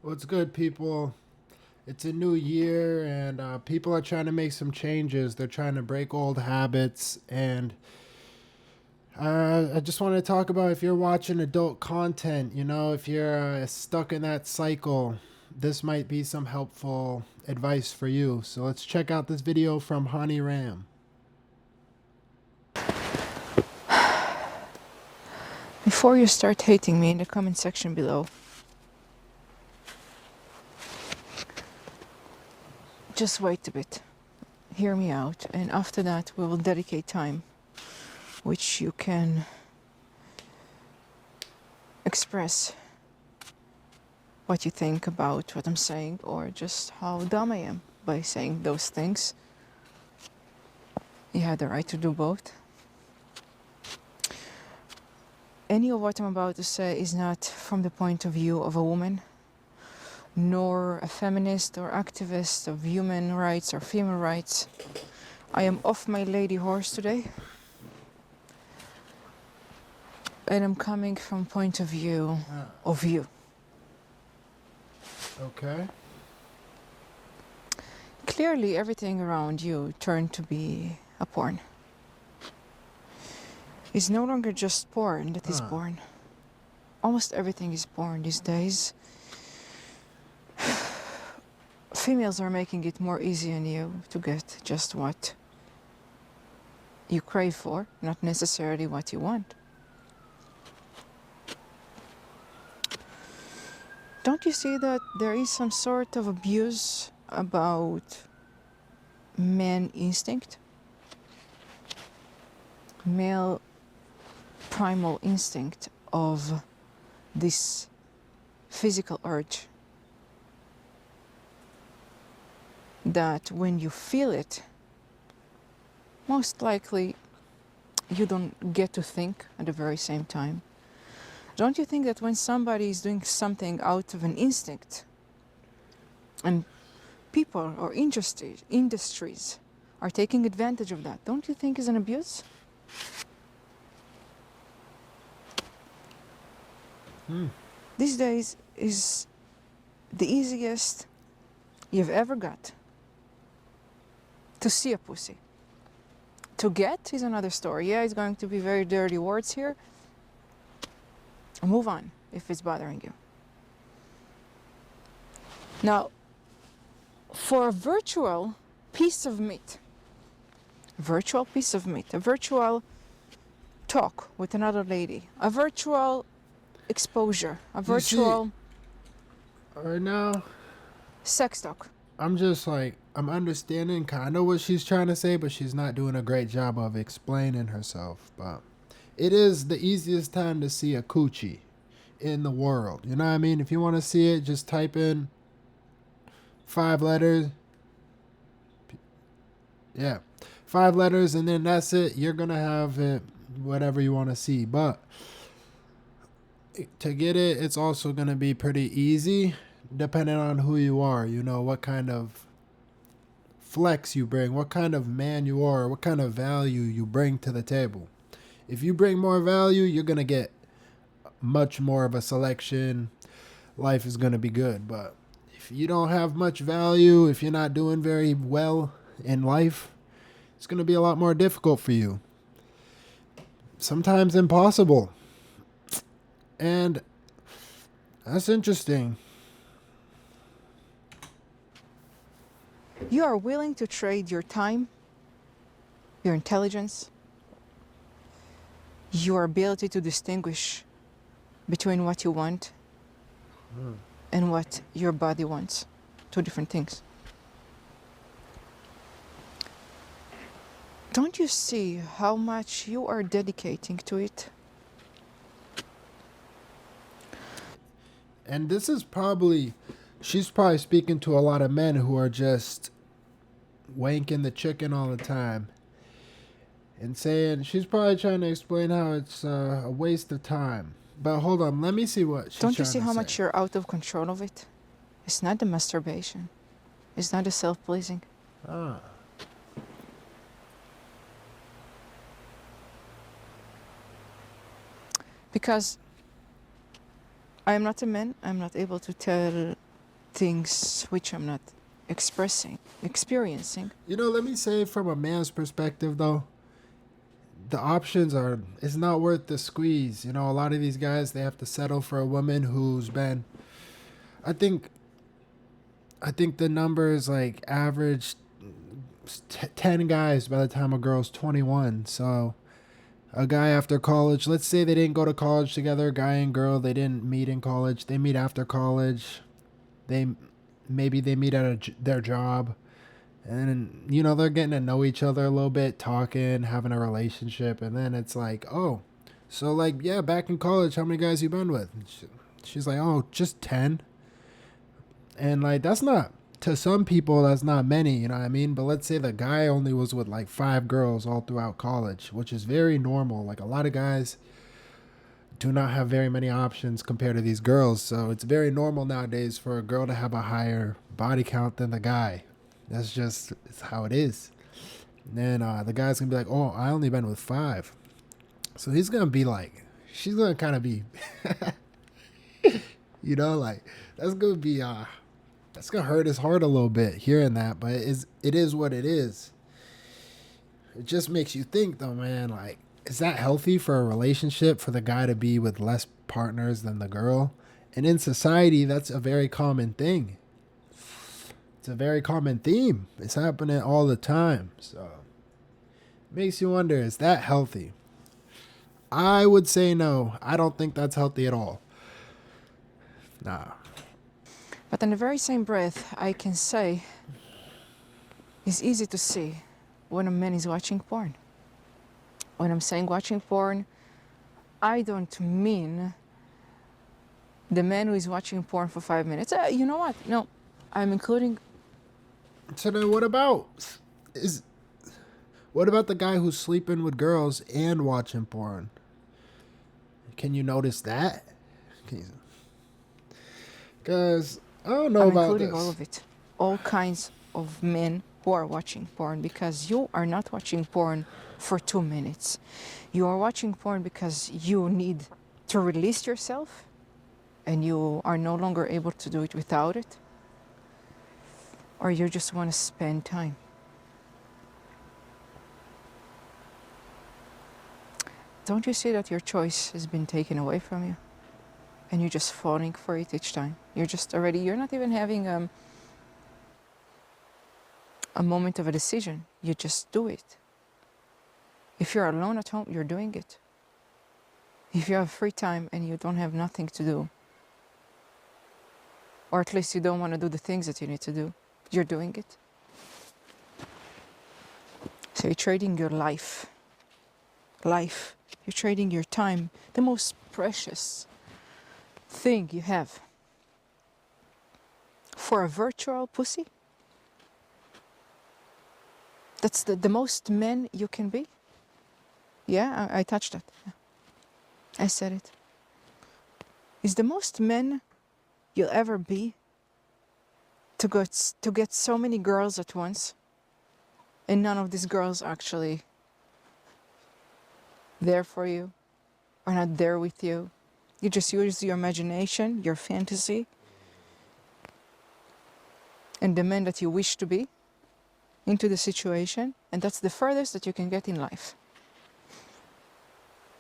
What's good, people? It's a new year, and people are trying to make some changes. They're trying to break old habits, and I just want to talk about if you're watching adult content, if you're stuck in that cycle, this might be some helpful advice for you. So let's check out this video from Honey Ram. Before you start hating me in the comment section below, just wait a bit. Hear me out, and after that we will dedicate time which you can express what you think about what I'm saying, or just how dumb I am by saying those things. You had the right to do both. Any of what I'm about to say is not from the point of view of a woman, nor a feminist or activist of human rights or female rights. I am off my lady horse today, and I'm coming from point of view of you. Okay. Clearly everything around you turned to be a porn. It's no longer just porn that is porn. Almost everything is porn these days. Females are making it more easy on you to get just what you crave for, not necessarily what you want. Don't you see that there is some sort of abuse about man instinct? Male primal instinct of this physical urge that when you feel it, most likely you don't get to think at the very same time. Don't you think that when somebody is doing something out of an instinct, and people or industries are taking advantage of that, don't you think is an abuse? These days is the easiest you've ever got to see a pussy. To get is another story. Yeah, it's going to be very dirty words here. Move on if it's bothering you. Now, for a virtual piece of meat, a virtual talk with another lady, a virtual exposure, a virtual Right now, sex talk. I'm just like, I'm understanding kind of what she's trying to say, but she's not doing a great job of explaining herself. But it is the easiest time to see a coochie in the world. You know what I mean? If you want to see it, just type in 5 letters. Yeah, 5 letters, and then that's it. You're going to have it, whatever you want to see. But to get it, it's also going to be pretty easy depending on who you are. You know, what kind of flex you bring, what kind of man you are, what kind of value you bring to the table. If you bring more value, you're going to get much more of a selection. Life is going to be good. But if you don't have much value, if you're not doing very well in life, it's going to be a lot more difficult for you. Sometimes impossible. And that's interesting. You are willing to trade your time, your intelligence, your ability to distinguish between what you want and what your body wants. 2 different things. Don't you see how much you are dedicating to it? And this is probably, she's probably speaking to a lot of men who are just wanking the chicken all the time. And saying, she's probably trying to explain how it's a waste of time. But hold on, let me see what she's trying to say. Don't you see how much you're out of control of it? It's not the masturbation. It's not the self-pleasing. Because I am not a man, I'm not able to tell things which I'm not experiencing. Let me say from a man's perspective though, the options are it's not worth the squeeze. A lot of these guys they have to settle for a woman who's been I think the number is like average 10 guys by the time a girl's 21. So a guy after college, let's say they didn't go to college together, guy and girl, they didn't meet in college, they meet after college. They maybe they meet at their job, and they're getting to know each other a little bit, talking, having a relationship, and then it's like, oh, so like yeah, back in college, how many guys you been with? She's like, oh, just 10. And like that's not, to some people that's not many, you know what I mean? But let's say the guy only was with like 5 girls all throughout college, which is very normal. Like a lot of guys do not have very many options compared to these girls. So it's very normal nowadays for a girl to have a higher body count than the guy. That's just it's how it is. And then the guy's gonna be like, oh, I only been with 5. So he's gonna be like, she's gonna kind of be, like that's gonna hurt his heart a little bit hearing that. But it is what it is. It just makes you think though, man. Like, is that healthy for a relationship for the guy to be with less partners than the girl? And in society, that's a very common thing. It's a very common theme. It's happening all the time. So it makes you wonder, is that healthy? I would say no. I don't think that's healthy at all. Nah. But in the very same breath, I can say it's easy to see when a man is watching porn. When I'm saying watching porn, I don't mean the man who is watching porn for 5 minutes. You know what? No, I'm including. So then what about the guy who's sleeping with girls and watching porn? Can you notice that? Because I don't know I'm about including this. all of it. All kinds of men who are watching porn, because you are not watching porn for 2 minutes. You are watching porn because you need to release yourself and you are no longer able to do it without it. Or you just want to spend time. Don't you see that your choice has been taken away from you? And you're just falling for it each time. You're not even having a moment of a decision. You just do it. If you're alone at home, you're doing it. If you have free time and you don't have nothing to do, or at least you don't want to do the things that you need to do, you're doing it. So you're trading your life. You're trading your time, the most precious thing you have, for a virtual pussy. That's the most men you can be. Yeah, I touched that. Yeah. I said it. Is the most men you'll ever be to get so many girls at once, and none of these girls actually there for you, or not there with you. You just use your imagination, your fantasy, and the man that you wish to be into the situation, and that's the furthest that you can get in life.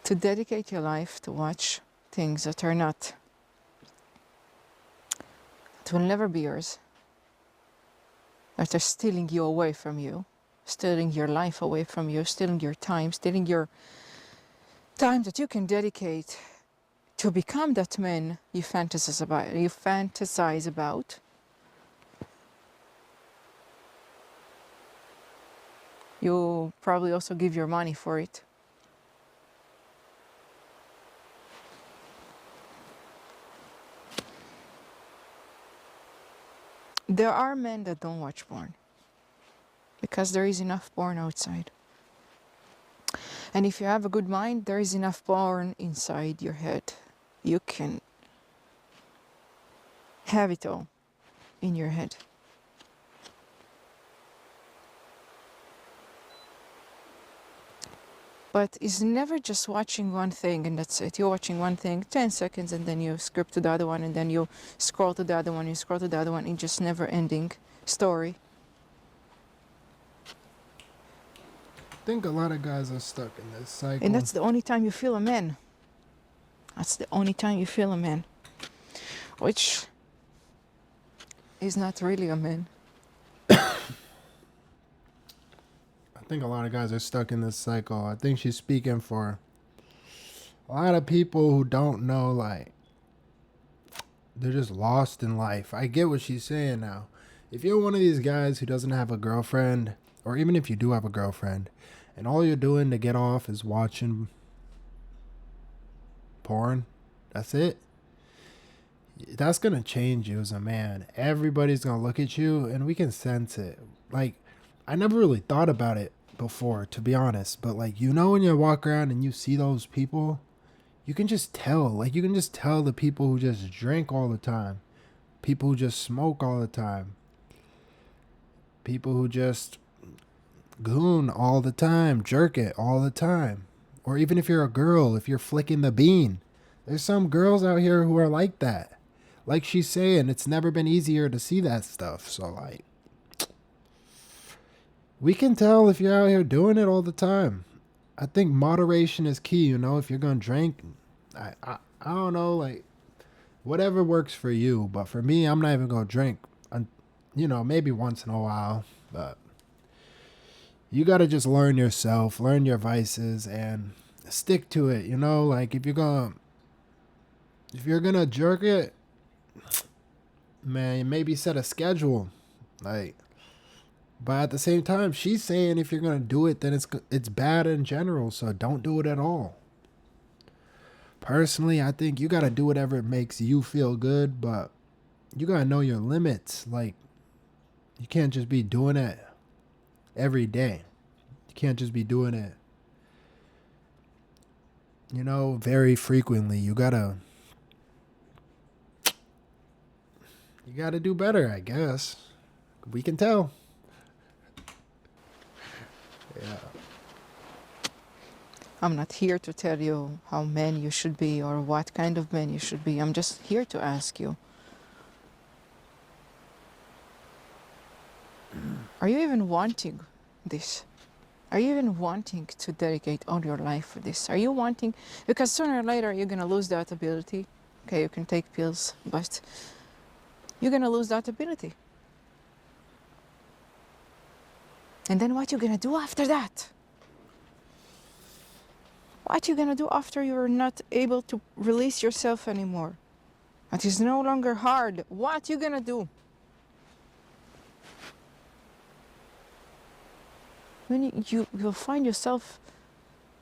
To dedicate your life to watch things that are not, that will never be yours, that are stealing you away from you, stealing your life away from you, stealing your time that you can dedicate to become that man you fantasize about. You probably also give your money for it. There are men that don't watch porn because there is enough porn outside. And if you have a good mind, there is enough porn inside your head. You can have it all in your head. But it's never just watching one thing and that's it. You're watching one thing, 10 seconds, and then you skip to the other one, and then you scroll to the other one, you scroll to the other one. It's just never ending story. I think a lot of guys are stuck in this cycle. And that's the only time you feel a man. That's the only time you feel a man. Which is not really a man. I think a lot of guys are stuck in this cycle. I think she's speaking for a lot of people who don't know, like, they're just lost in life. I get what she's saying now. If you're one of these guys who doesn't have a girlfriend, or even if you do have a girlfriend, and all you're doing to get off is watching porn, that's it. That's going to change you as a man. Everybody's going to look at you, and we can sense it. Like, I never really thought about it before, to be honest. But, like, you know, when you walk around and you see those people, you can just tell. Like, you can just tell the people who just drink all the time. People who just smoke all the time. People who just goon all the time. Jerk it all the time. Or even if you're a girl, if you're flicking the bean. There's some girls out here who are like that. Like she's saying, it's never been easier to see that stuff. So, like, we can tell if you're out here doing it all the time. I think moderation is key, you know. If you're going to drink, I don't know, like, whatever works for you. But for me, I'm not even going to drink, you know, maybe once in a while. But you got to just learn yourself, learn your vices, and stick to it, you know. Like, if you're going to jerk it, man, maybe set a schedule. Like, but at the same time, she's saying if you're going to do it, then it's bad in general, so don't do it at all. Personally, I think you got to do whatever makes you feel good, but you got to know your limits. Like, you can't just be doing it every day. You can't just be doing it, you know, very frequently. You got to do better, I guess. We can tell. Yeah. I'm not here to tell you how man you should be or what kind of man you should be. I'm just here to ask you. Are you even wanting this? Are you even wanting to dedicate all your life for this? Are you wanting, because sooner or later you're going to lose that ability. Okay, you can take pills, but you're going to lose that ability. And then what you going to do after that? What you going to do after you're not able to release yourself anymore? It is no longer hard. What you going to do? When you'll find yourself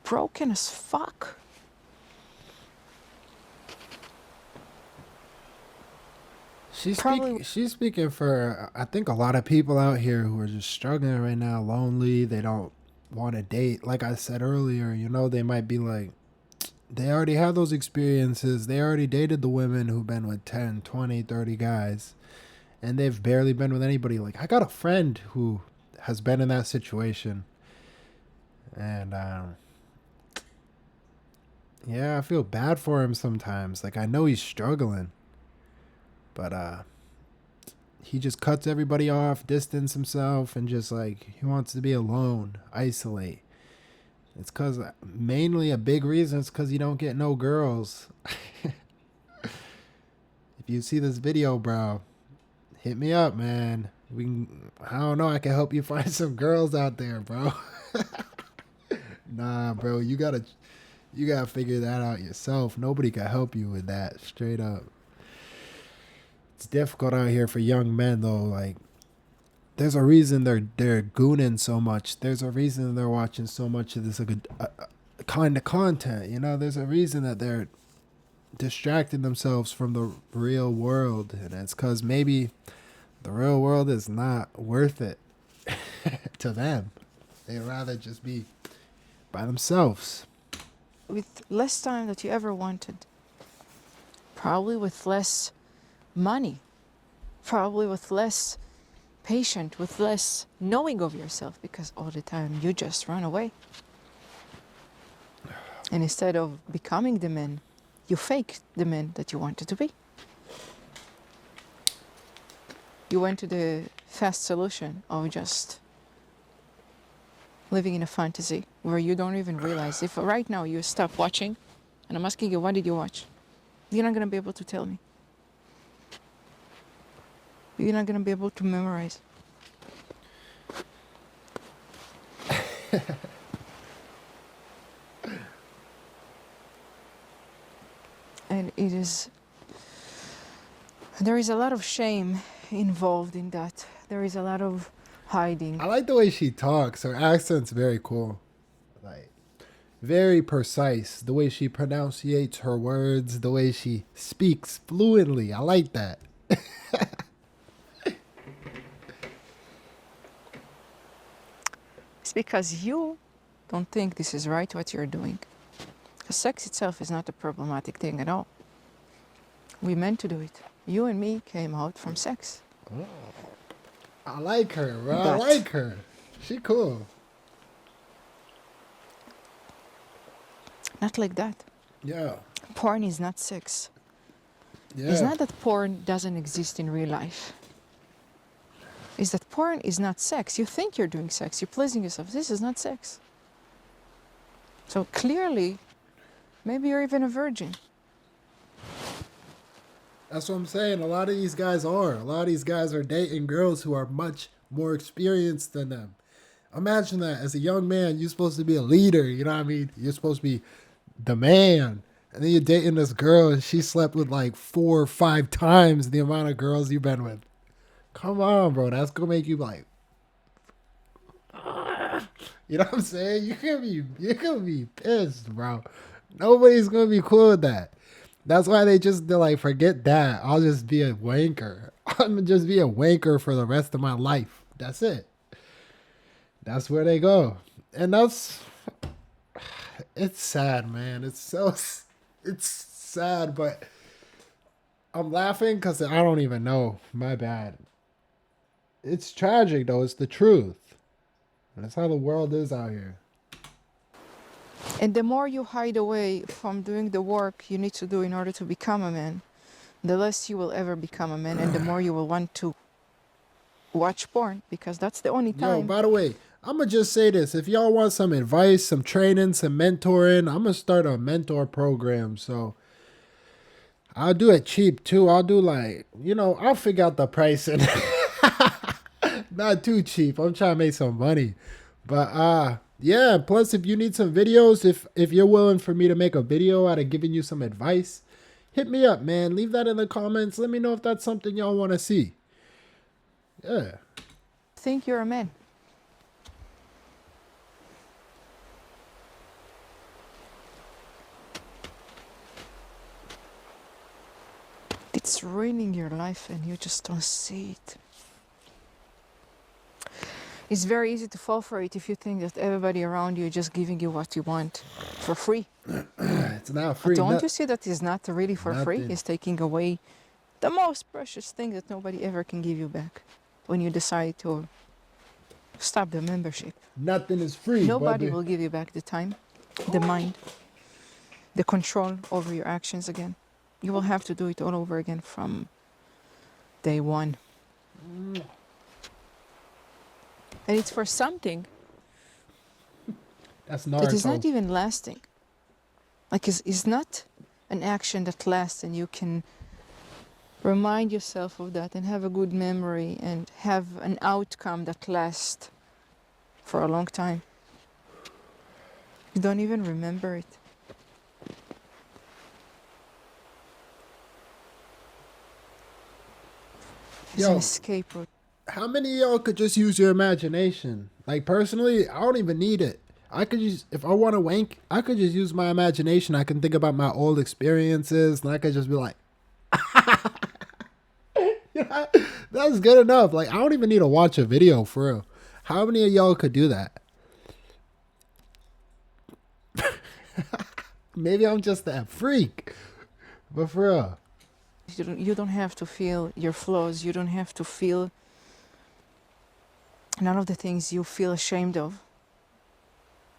broken as fuck. She's speaking for, I think, a lot of people out here who are just struggling right now, lonely. They don't want to date. Like I said earlier, you know, they might be like, they already have those experiences. They already dated the women who've been with 10, 20, 30 guys, and they've barely been with anybody. Like, I got a friend who has been in that situation, and yeah, I feel bad for him sometimes. Like, I know he's struggling, but he just cuts everybody off, distance himself, and just, like, he wants to be alone, isolate. It's because, mainly a big reason is because you don't get no girls. If you see this video, bro, hit me up, man. I don't know, I can help you find some girls out there, bro. Nah, bro, you gotta figure that out yourself. Nobody can help you with that, straight up. It's difficult out here for young men, though. Like, there's a reason they're gooning so much. There's a reason they're watching so much of this kind of content. You know, there's a reason that they're distracting themselves from the real world, and it's because maybe the real world is not worth it to them. They'd rather just be by themselves. With less time that you ever wanted. Probably with less money. Probably with less patience, with less knowing of yourself, because all the time you just run away. And instead of becoming the man, you fake the man that you wanted to be. You went to the fast solution of just living in a fantasy where you don't even realize. If right now you stop watching and I'm asking you, what did you watch? You're not going to be able to tell me. You're not going to be able to memorize. And there is a lot of shame involved in that. There is a lot of hiding. I like the way she talks. Her accent's very cool. Like, very precise. The way she pronunciates her words, the way she speaks fluently. I like that. It's because you don't think this is right what you're doing. Because sex itself is not a problematic thing at all. We meant to do it. You and me came out from sex. I like her, bro. I But- like her. She cool. Not like that. Yeah. Porn is not sex. Yeah. It's not that porn doesn't exist in real life. It's that porn is not sex. You think you're doing sex. You're pleasing yourself. This is not sex. So clearly, maybe you're even a virgin. That's what I'm saying. A lot of these guys are. A lot of these guys are dating girls who are much more experienced than them. Imagine that. As a young man, you're supposed to be a leader. You know what I mean? You're supposed to be the man. And then you're dating this girl and she slept with like 4 or 5 times the amount of girls you've been with. Come on, bro. That's going to make you like... You know what I'm saying? You're gonna be pissed, bro. Nobody's going to be cool with that. That's why they're like, forget that. I'll just be a wanker. I'm gonna just be a wanker for the rest of my life. That's it. That's where they go. And it's sad, man. It's sad, but I'm laughing because I don't even know. My bad. It's tragic, though. It's the truth. And that's how the world is out here. And the more you hide away from doing the work you need to do in order to become a man, the less you will ever become a man, and the more you will want to watch porn, because that's the only time. Yo, by the way, I'm going to just say this. If y'all want some advice, some training, some mentoring, I'm going to start a mentor program. So I'll do it cheap, too. I'll do like, I'll figure out the pricing. Not too cheap. I'm trying to make some money. But, yeah, plus if you need some videos, if you're willing for me to make a video out of giving you some advice, hit me up, man. Leave that in the comments. Let me know if that's something y'all want to see. Yeah. Think you're a man. It's ruining your life and you just don't see it. It's very easy to fall for it if you think that everybody around you is just giving you what you want for free. It's not free. But don't you see that it's not really for free? Nothing. It's taking away the most precious thing that nobody ever can give you back when you decide to stop the membership. Nothing is free. Nobody buddy. will give you back the time, the mind, the control over your actions again. You will have to do it all over again from day one. And it's for something That's that is not Naruto. even lasting. Like it's not an action that lasts, and you can remind yourself of that and have a good memory and have an outcome that lasts for a long time. You don't even remember it. It's an Yo. escape route. How many of y'all could just use your imagination? Like, personally, I don't even need it. I could just, if I want to wank, I could just use my imagination. I can think about my old experiences, and I could just be like, that's good enough. Like, I don't even need to watch a video, for real. How many of y'all could do that? Maybe I'm just that freak. But for real. You don't have to feel your flaws. You don't have to feel none of the things you feel ashamed of.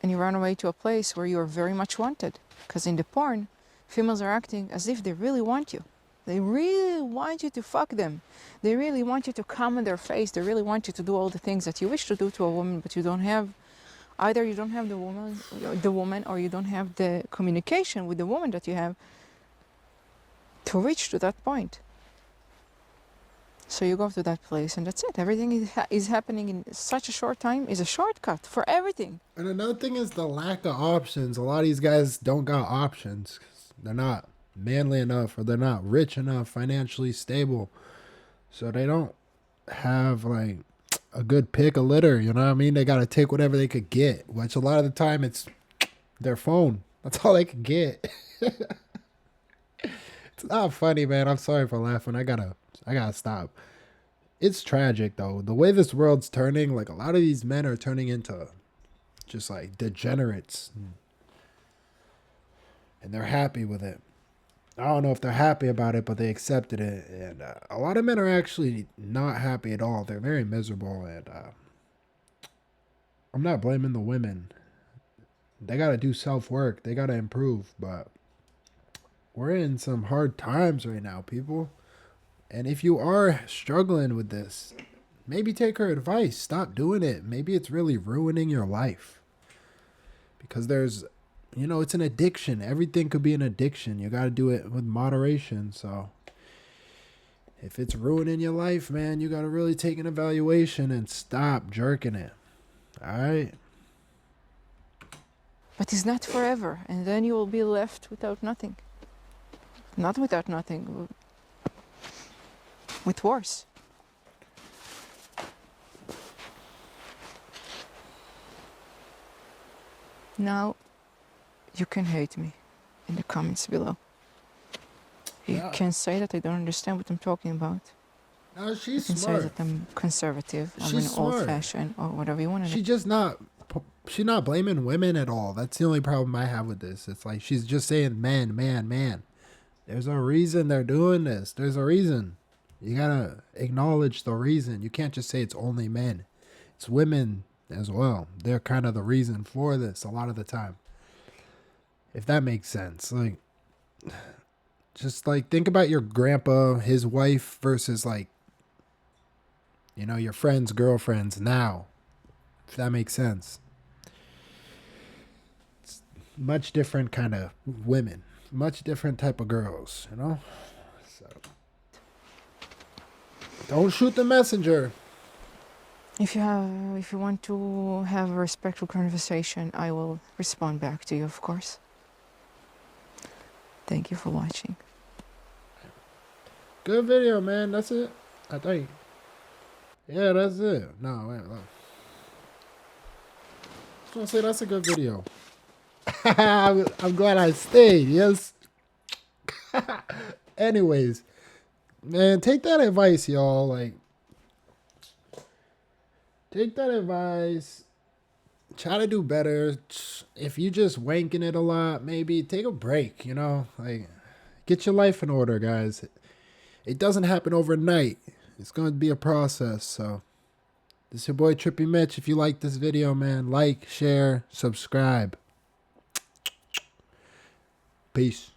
and you run away to a place where you are very much wanted. Because in the porn, females are acting as if they really want you. They really want you to fuck them. They really want you to come in their face. They really want you to do all the things that you wish to do to a woman, but you don't have. Either you don't have the woman, or you don't have the communication with the woman that you have to reach to that point. So you go to that place, and that's it. Everything is happening in such a short time. Is a shortcut for everything. And another thing is the lack of options. A lot of these guys don't got options. They're not manly enough, or they're not rich enough, financially stable. So they don't have like a good pick of litter. You know what I mean? They got to take whatever they could get, which a lot of the time it's their phone. That's all they can get. It's not funny, man. I'm sorry for laughing. I gotta stop. It's tragic though. The way this world's turning, like a lot of these men are turning into just like degenerates. And they're happy with it. I don't know if they're happy about it, but they accepted it. And a lot of men are actually not happy at all. They're very miserable. And I'm not blaming the women. They got to do self-work. They got to improve. But we're in some hard times right now, people. And if you are struggling with this, maybe take her advice. Stop doing it. Maybe it's really ruining your life. Because there's, it's an addiction. Everything could be an addiction. You got to do it with moderation. So if it's ruining your life, man, you got to really take an evaluation and stop jerking it. All right? But it's not forever. And then you will be left without nothing. Not without nothing. With worse. Now, you can hate me in the comments below. You can say that I don't understand what I'm talking about. No, she's you can smart. say that I'm conservative, I'm She's smart. old-fashioned, or whatever you want to. She's not blaming women at all. That's the only problem I have with this. It's like she's just saying man, man, man. There's a reason they're doing this. There's a reason. You gotta acknowledge the reason. You can't just say it's only men. It's women as well. They're kind of the reason for this a lot of the time. If that makes sense. Like, just like think about your grandpa, his wife versus like, your friends' girlfriends now. If that makes sense. It's much different kind of women. Much different type of girls, So don't shoot the messenger. If you want to have a respectful conversation, I will respond back to you, of course. Thank you for watching. Good video, man. That's it. I think. Yeah, that's it. No, wait. Look. I just want to say that's a good video. I'm glad I stayed. Yes. Anyways, man, take that advice, y'all. Like, take that advice. Try to do better. If you just wanking it a lot, maybe take a break. Like, get your life in order, guys. It doesn't happen overnight. It's going to be a process. So, this is your boy Trippy Mitch. If you like this video, man, like, share, subscribe. Peace.